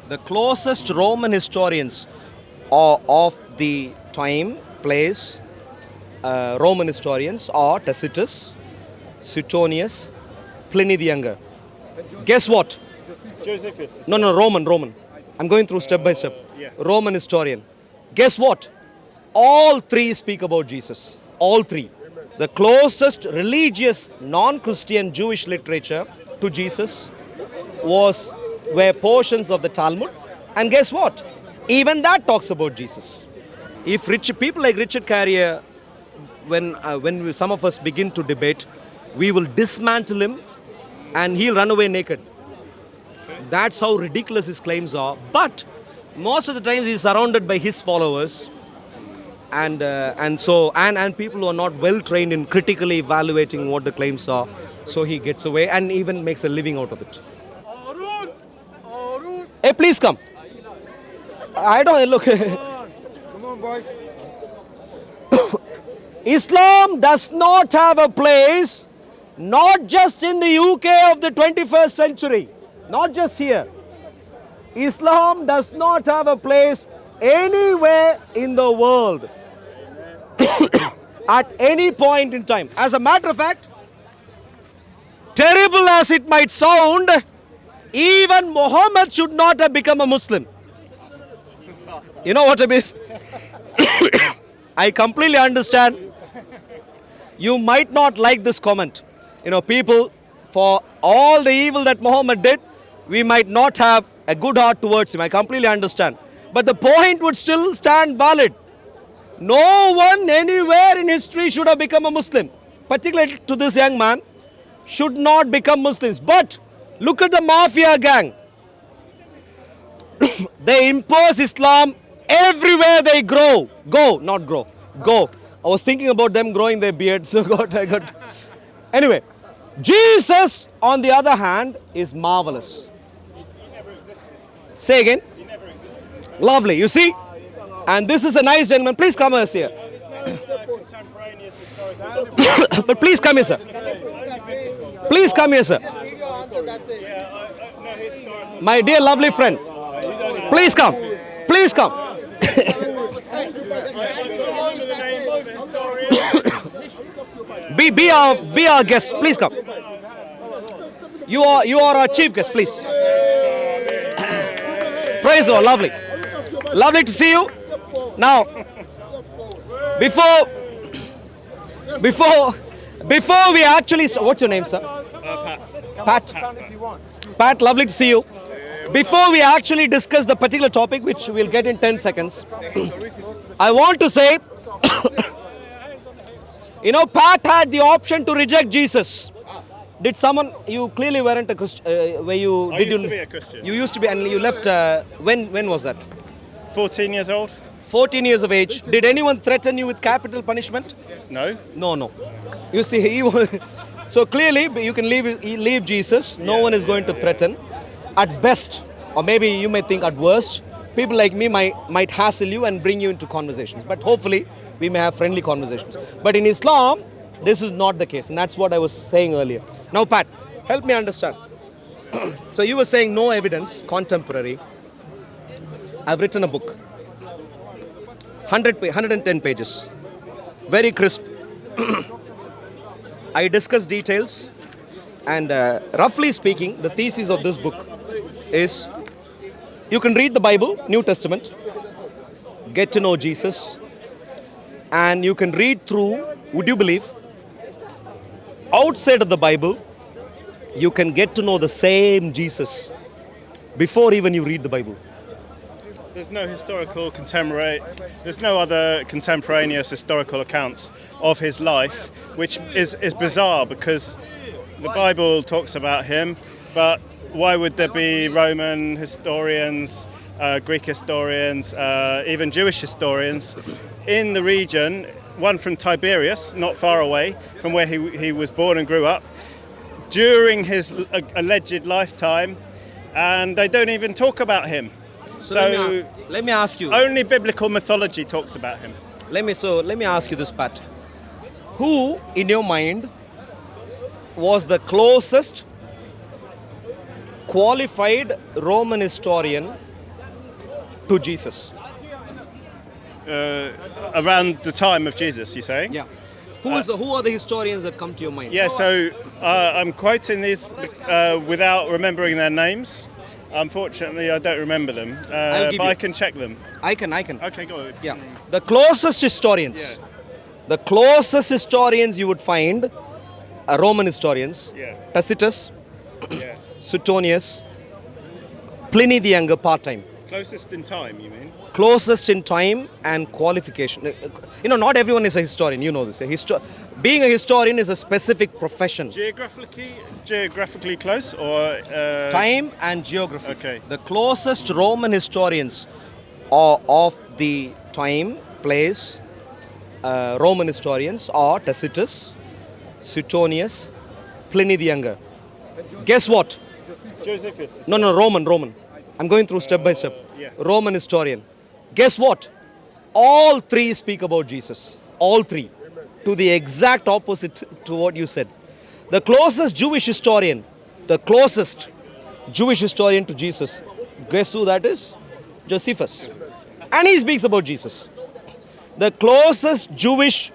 The closest Roman historians of the time, place, Roman historians are Tacitus, Suetonius, Pliny the Younger. Guess what? Josephus. No, Roman. I'm going through step by step. Yeah. Roman historian. Guess what? All three speak about Jesus. All three. The closest religious, non-Christian Jewish literature to Jesus were portions of the Talmud. And guess what? Even that talks about Jesus. If people like Richard Carrier, when some of us begin to debate, we will dismantle him and he'll run away naked. That's how ridiculous his claims are. But most of the times he's surrounded by his followers and people who are not well trained in critically evaluating what the claims are. So he gets away and even makes a living out of it. Hey, please come. I don't look. Come on, boys. Islam does not have a place, not just in the UK of the 21st century, not just here. Islam does not have a place anywhere in the world at any point in time. As a matter of fact, terrible as it might sound, even Muhammad should not have become a Muslim. You know what I mean? I completely understand. You might not like this comment. You know, people, for all the evil that Muhammad did, we might not have a good heart towards him. I completely understand. But the point would still stand valid. No one anywhere in history should have become a Muslim. Particularly to this young man, should not become Muslims. But look at the mafia gang. They impose Islam everywhere they go. I was thinking about them growing their beards. So I got. Anyway, Jesus, on the other hand, is marvelous. Say again. Lovely. You see? And this is a nice gentleman. Please come here. But please come here, sir. Please come here, sir. My dear lovely friend. Please come. Please come. Be our guest. Please come. You are our chief guest. Please. Praise the Lord. Lovely. Lovely to see you. Now, before we actually start, what's your name, sir? Pat. Pat, lovely to see you. Before we actually discuss the particular topic, which we'll get in 10 seconds, I want to say, you know, Pat had the option to reject Jesus. Did someone, you clearly weren't a Christian, I used to be a Christian. You used to be, and you left, when was that? 14 years old? 14 years of age. Did anyone threaten you with capital punishment? No. No. You see, so clearly you can leave Jesus. No one is going to threaten. At best, or maybe you may think at worst, people like me might hassle you and bring you into conversations. But hopefully, we may have friendly conversations. But in Islam, this is not the case. And that's what I was saying earlier. Now, Pat, help me understand. So you were saying no evidence, contemporary. I've written a book. 110 pages. Very crisp. I discuss details. And roughly speaking, the thesis of this book is you can read the Bible, New Testament, get to know Jesus, and you can read through, would you believe, outside of the Bible, you can get to know the same Jesus before even you read the Bible. There's no there's no other contemporaneous historical accounts of his life, which is bizarre because the Bible talks about him, but why would there be Roman historians, Greek historians, even Jewish historians in the region, one from Tiberias, not far away from where he was born and grew up, during his alleged lifetime, and they don't even talk about him. So let me ask you. Only biblical mythology talks about him. Let me ask you this, Pat. Who, in your mind, was the closest qualified Roman historian to Jesus? Around the time of Jesus, you say? Yeah. Who are the historians that come to your mind? Yeah, so I'm quoting these without remembering their names. Unfortunately, I don't remember them, I'll give but you. I can check them. I can. Okay, go ahead. Yeah. The closest historians. Yeah. The closest historians you would find are Roman historians. Yeah. Tacitus, Yeah. Suetonius, Pliny the Younger part-time. Closest in time, you mean? Closest in time and qualification. Not everyone is a historian. You know this. Being a historian is a specific profession. Geographically close, or Time and geography. Okay. The closest Roman historians of the time, place, Roman historians are Tacitus, Suetonius, Pliny the Younger. Guess what? Josephus. No, Roman. I'm going through step by step. Yeah. Roman historian. Guess what? All three speak about Jesus. All three. To the exact opposite to what you said. The closest Jewish historian to Jesus, guess who that is? Josephus. And he speaks about Jesus. The closest Jewish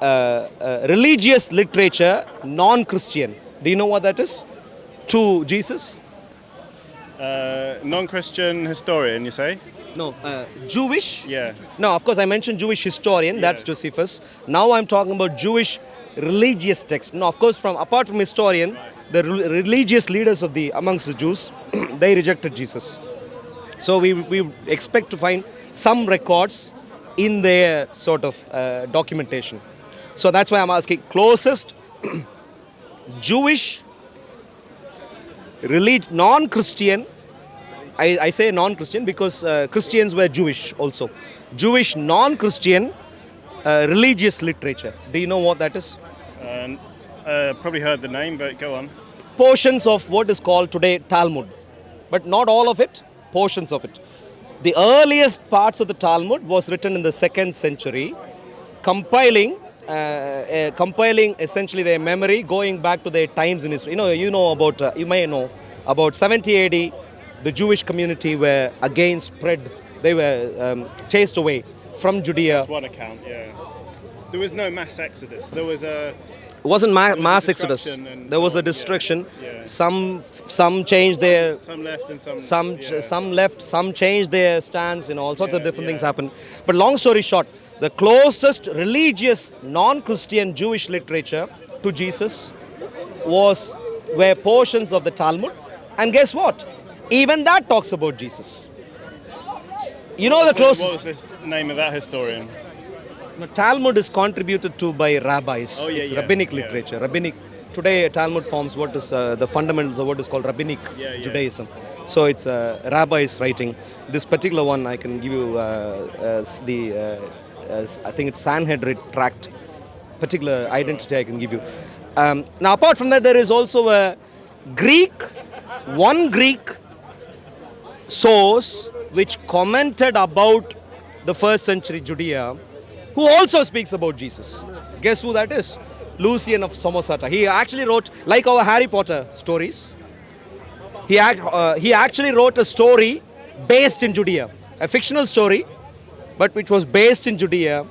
religious literature, non-Christian. Do you know what that is? To Jesus? Non-Christian historian, you say? No, Jewish? Yeah. No, of course I mentioned Jewish historian, that's Yeah. Josephus. Now I'm talking about Jewish religious text. No, of course apart from historian, the religious leaders amongst the Jews, they rejected Jesus. So we expect to find some records in their sort of documentation. So that's why I'm asking closest Jewish non-Christian. I say non-Christian because Christians were Jewish also. Jewish non-Christian religious literature. Do you know what that is? Probably heard the name, but go on. Portions of what is called today Talmud. But not all of it, portions of it. The earliest parts of the Talmud was written in the 2nd century, compiling essentially their memory, going back to their times in history. You may know about 70 AD, the Jewish community were again spread. They were chased away from Judea. That's one account, yeah. There was no mass exodus. There was a... It wasn't mass exodus. destruction and There was so a on, destruction. yeah. Some changed their... Some left and Some some... left, some changed their stance, all sorts of different things happened. But long story short, the closest religious non-Christian Jewish literature to Jesus were portions of the Talmud. And guess what? Even that talks about Jesus. The What closest... was the name of that historian? No, Talmud is contributed to by rabbis. Oh, yeah, it's yeah, rabbinic yeah. literature. Rabbinic. Today, Talmud forms what is the fundamentals of what is called rabbinic Yeah. Judaism. So it's rabbis writing. This particular one, I can give you I think it's Sanhedrin tract. Particular identity I can give you. Now, apart from that, there is also a one Greek source which commented about the 1st century Judea, who also speaks about Jesus. Guess who that is? Lucian of Samosata. He actually wrote, like our Harry Potter stories, he actually wrote a story based in Judea, a fictional story, but which was based in Judea,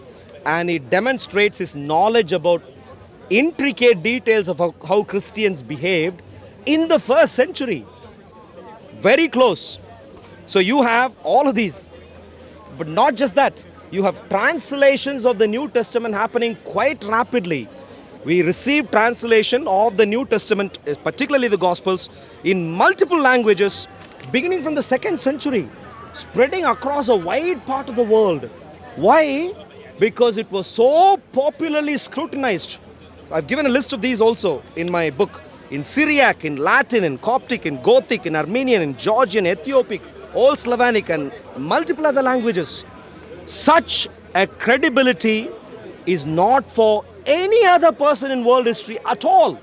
and he demonstrates his knowledge about intricate details of how Christians behaved in the 1st century. Very close. So you have all of these, but not just that. You have translations of the New Testament happening quite rapidly. We receive translation of the New Testament, particularly the Gospels, in multiple languages, beginning from the 2nd century, spreading across a wide part of the world. Why? Because it was so popularly scrutinized. I've given a list of these also in my book. In Syriac, in Latin, in Coptic, in Gothic, in Armenian, in Georgian, Ethiopic, Old Slavonic, and multiple other languages. Such a credibility is not for any other person in world history at all.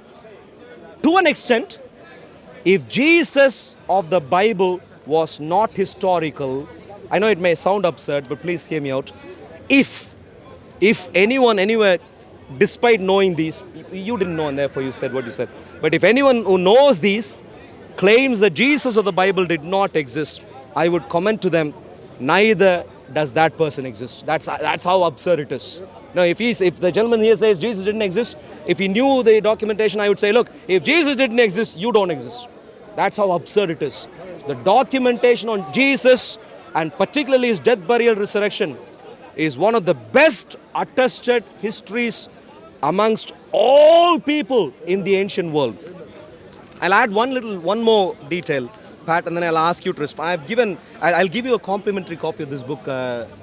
To an extent, if Jesus of the Bible was not historical, I know it may sound absurd, but please hear me out. If anyone anywhere, despite knowing these, you didn't know and therefore you said what you said, but if anyone who knows these claims that Jesus of the Bible did not exist, I would comment to them, neither does that person exist. That's how absurd it is. Now, if the gentleman here says Jesus didn't exist, if he knew the documentation, I would say, look, if Jesus didn't exist, you don't exist. That's how absurd it is. The documentation on Jesus, and particularly his death, burial, resurrection, is one of the best attested histories amongst all people in the ancient world. I'll add one more detail, Pat, and then I'll ask you to respond. I'll give you a complimentary copy of this book,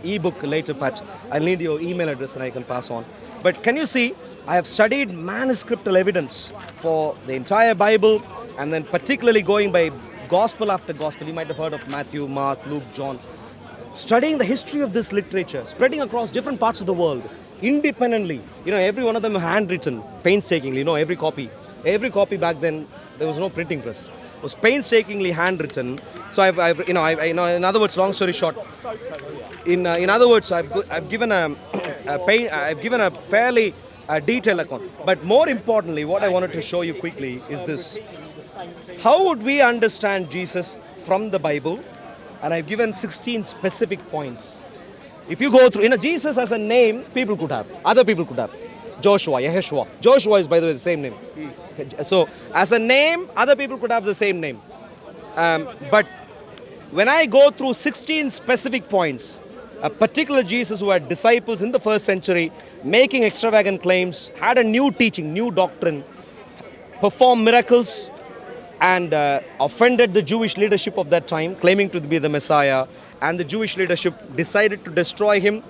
ebook later, Pat. I'll need your email address and I can pass on. But can you see, I have studied manuscriptal evidence for the entire Bible, and then particularly going by gospel after gospel. You might have heard of Matthew, Mark, Luke, John. Studying the history of this literature, spreading across different parts of the world, independently. Every one of them handwritten, painstakingly. Every copy back then, there was no printing press. It was painstakingly handwritten. So in other words, long story short, in other words, I've given a fairly detailed account. But more importantly, what I wanted to show you quickly is this: how would we understand Jesus from the Bible? And I've given 16 specific points. If you go through, Jesus as a name, people could have, other people could have. Joshua, Yeshua. Joshua is, by the way, the same name. So, as a name, other people could have the same name. But when I go through 16 specific points, a particular Jesus who had disciples in the first century, making extravagant claims, had a new teaching, new doctrine, performed miracles, and offended the Jewish leadership of that time, claiming to be the Messiah, and the Jewish leadership decided to destroy him,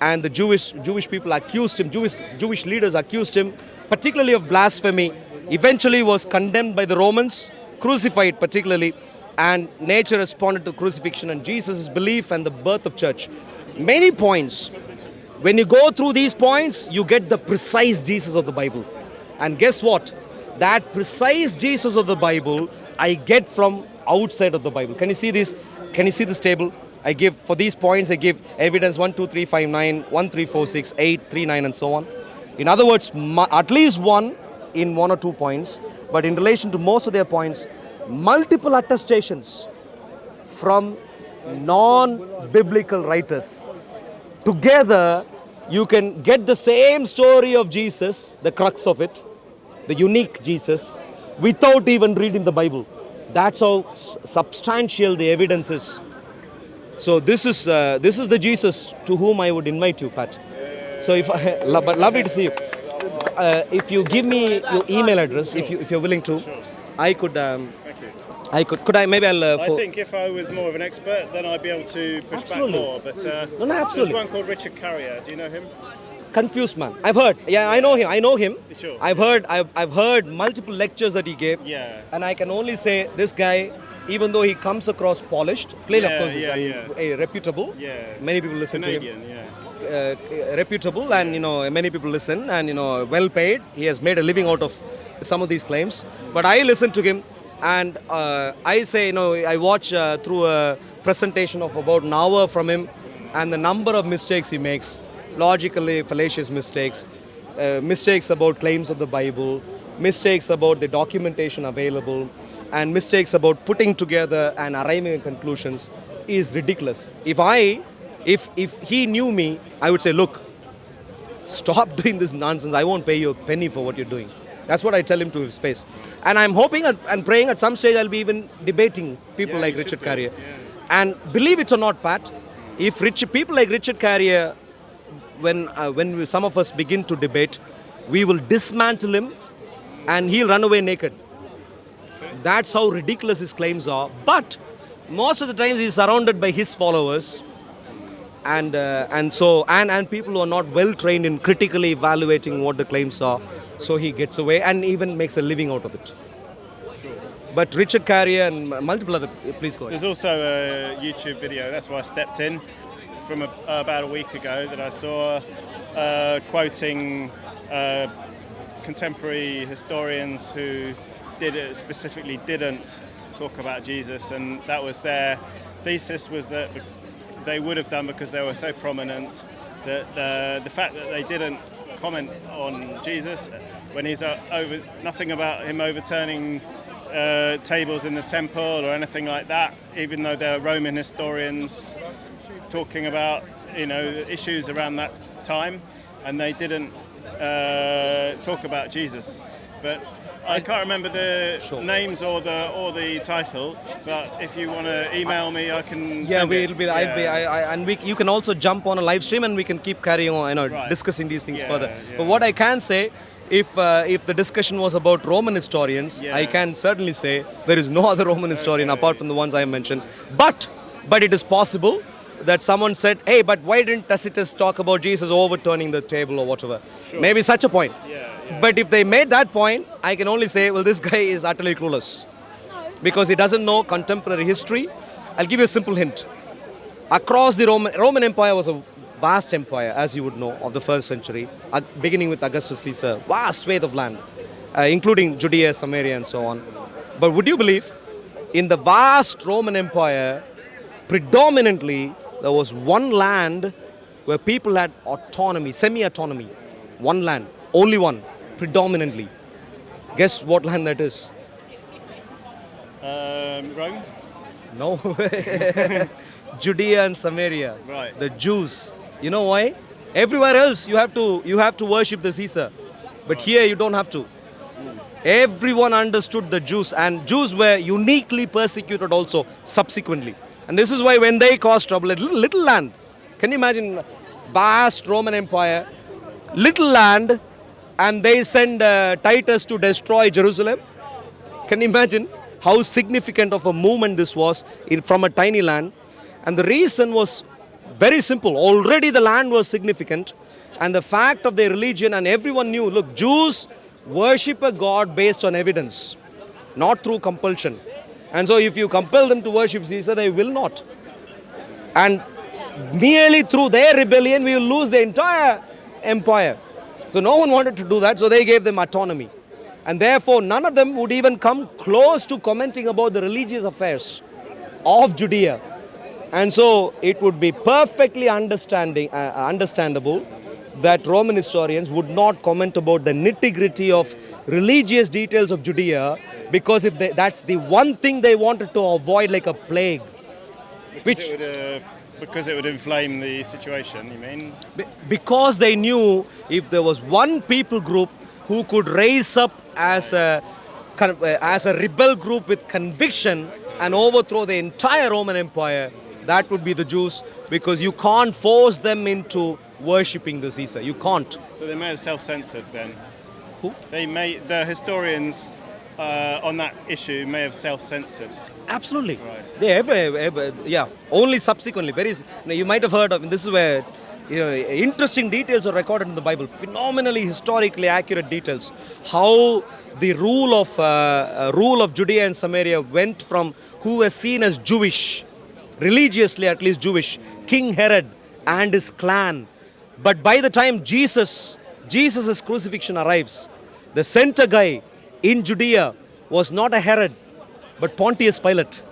and the Jewish people accused him, Jewish leaders accused him, particularly of blasphemy, eventually was condemned by the Romans, crucified particularly, and nature responded to crucifixion and Jesus' belief and the birth of church. Many points. When you go through these points, you get the precise Jesus of the Bible. And guess what? That precise Jesus of the Bible I get from outside of the Bible. Can you see this? Can you see this table? I give, for these points, I give evidence 1, 2, 3, 5, 9, 1, 3, 4, 6, 8, 3, 9, and so on. In other words, at least one in 1 or 2 points, but in relation to most of their points, multiple attestations from non-biblical writers. Together, you can get the same story of Jesus, the crux of it, the unique Jesus, without even reading the Bible. That's how substantial the evidence is. So this is the Jesus to whom I would invite you, Pat. So but lovely to see you. If you give me your email address, if you're willing to, I could. I think if I was more of an expert, then I'd be able to push back more. But absolutely. There's one called Richard Carrier. Do you know him? Confused man. I've heard. Yeah, I know him. Sure. I've heard multiple lectures that he gave. Yeah. And I can only say this guy, even though he comes across polished, plain of course is reputable. Yeah. Many people listen Canadian, to him. Yeah. Reputable, and many people listen, and well paid. He has made a living out of some of these claims. But I listen to him, and I say, I watch through a presentation of about an hour from him, and the number of mistakes he makes, logically fallacious mistakes, mistakes about claims of the Bible, mistakes about the documentation available, and mistakes about putting together and arriving at conclusions is ridiculous. If he knew me, I would say, look, stop doing this nonsense. I won't pay you a penny for what you're doing. That's what I tell him to his face. And I'm hoping and praying at some stage I'll be even debating people like Richard Carrier. Yeah. And believe it or not, Pat, if people like Richard Carrier, when some of us begin to debate, we will dismantle him and he'll run away naked. Okay. That's how ridiculous his claims are. But most of the times he's surrounded by his followers, and people who are not well trained in critically evaluating what the claims are. So he gets away and even makes a living out of it. Sure. But Richard Carrier and multiple other, please go ahead. There's also a YouTube video, that's why I stepped in, from about a week ago that I saw, quoting contemporary historians who specifically didn't talk about Jesus, and that was their thesis, was that they would have done because they were so prominent, that the fact that they didn't comment on Jesus when he's nothing about him overturning tables in the temple or anything like that, even though there are Roman historians talking about, issues around that time, and they didn't talk about Jesus. But I can't remember the names or the title. But if you want to email me, I can. Yeah, send it. you can also jump on a live stream and we can keep carrying on, Right. discussing these things Yeah, further. yeah. But what I can say, if the discussion was about Roman historians, Yeah. I can certainly say there is no other Roman historian apart from the ones I mentioned. But it is possible that someone said, hey, but why didn't Tacitus talk about Jesus overturning the table or whatever? Sure. Maybe such a point. Yeah. But if they made that point, I can only say, well, this guy is utterly clueless because he doesn't know contemporary history. I'll give you a simple hint. Across the Roman Empire was a vast empire, as you would know, of the first century, beginning with Augustus Caesar, vast swathe of land, including Judea, Samaria, and so on. But would you believe, in the vast Roman Empire, predominantly, there was one land where people had autonomy, semi-autonomy. One land, only one, predominantly. Guess what land that is? Rome. No. Judea and Samaria. Right. The Jews. You know why? Everywhere else you have to worship the Caesar. But here you don't have to. Everyone understood the Jews, and Jews were uniquely persecuted also subsequently. And this is why when they caused trouble, a little land. Can you imagine vast Roman Empire, little land, and they send Titus to destroy Jerusalem? Can you imagine how significant of a movement this was from a tiny land? And the reason was very simple. Already the land was significant, and the fact of their religion, and everyone knew, look, Jews worship a God based on evidence, not through compulsion. And so if you compel them to worship Caesar, they will not. And merely through their rebellion, we will lose the entire empire. So no one wanted to do that, so they gave them autonomy. And therefore, none of them would even come close to commenting about the religious affairs of Judea. And so it would be perfectly understandable that Roman historians would not comment about the nitty-gritty of religious details of Judea, because that's the one thing they wanted to avoid like a plague. Because it would inflame the situation, you mean? Because they knew if there was one people group who could raise up as a rebel group with conviction and overthrow the entire Roman Empire, that would be the Jews, because you can't force them into worshipping the Caesar. You can't. So they may have self-censored then. Who? The historians on that issue may have self-censored. Absolutely. Right. They ever, yeah. Only subsequently. You might have heard of. This is where interesting details are recorded in the Bible. Phenomenally historically accurate details. How the rule of Judea and Samaria went from who was seen as Jewish, religiously at least Jewish, King Herod and his clan. But by the time Jesus' crucifixion arrives, the center guy in Judea was not a Herod, but Pontius Pilate.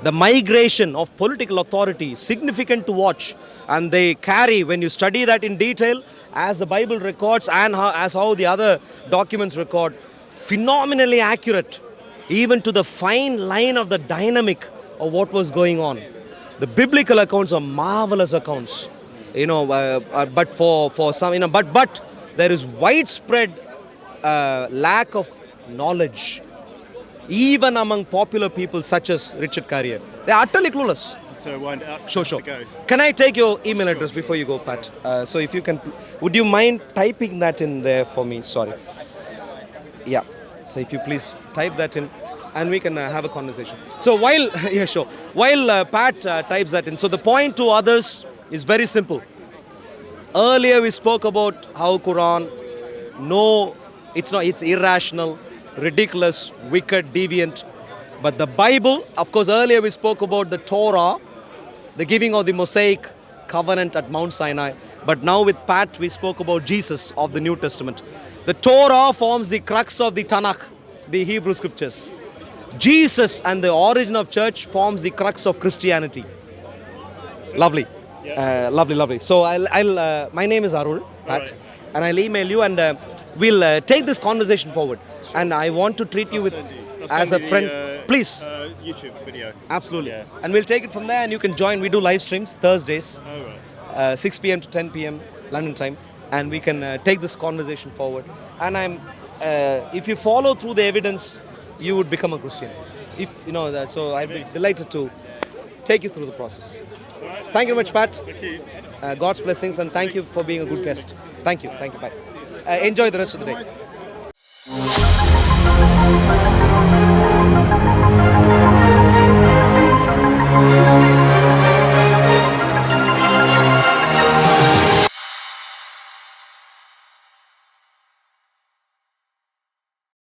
The migration of political authority, significant to watch, and they carry, when you study that in detail, as the Bible records and how the other documents record, phenomenally accurate, even to the fine line of the dynamic of what was going on. The biblical accounts are marvelous accounts, but for some, but there is widespread lack of knowledge, even among popular people such as Richard Carrier. They are utterly clueless. To wind it up. Sure. To go. Can I take your email address before you go, Pat? So if you can, would you mind typing that in there for me? Sorry. Yeah. So if you please type that in, and we can have a conversation. So while Pat types that in, so the point to others is very simple. Earlier we spoke about how Quran, it's irrational, ridiculous, wicked, deviant. But the Bible, of course, earlier we spoke about the Torah, the giving of the Mosaic covenant at Mount Sinai. But now with Pat, we spoke about Jesus of the New Testament. The Torah forms the crux of the Tanakh, the Hebrew scriptures. Jesus and the origin of church forms the crux of Christianity. Lovely. Yeah. Lovely. So my name is Arul, Pat, right. and I'll email you, and we'll take this conversation forward. Sure. And I want to treat you with... as a friend. Please. YouTube video. Absolutely. Yeah. And we'll take it from there and you can join. We do live streams Thursdays, All right. 6 p.m. to 10 p.m. London time. And we can take this conversation forward. And if you follow through the evidence, you would become a Christian. If you know that, so I'd be delighted to take you through the process. Thank you very much, Pat. Thank you. God's blessings and thank you for being a good guest. Thank you. Bye. Enjoy the rest of the day.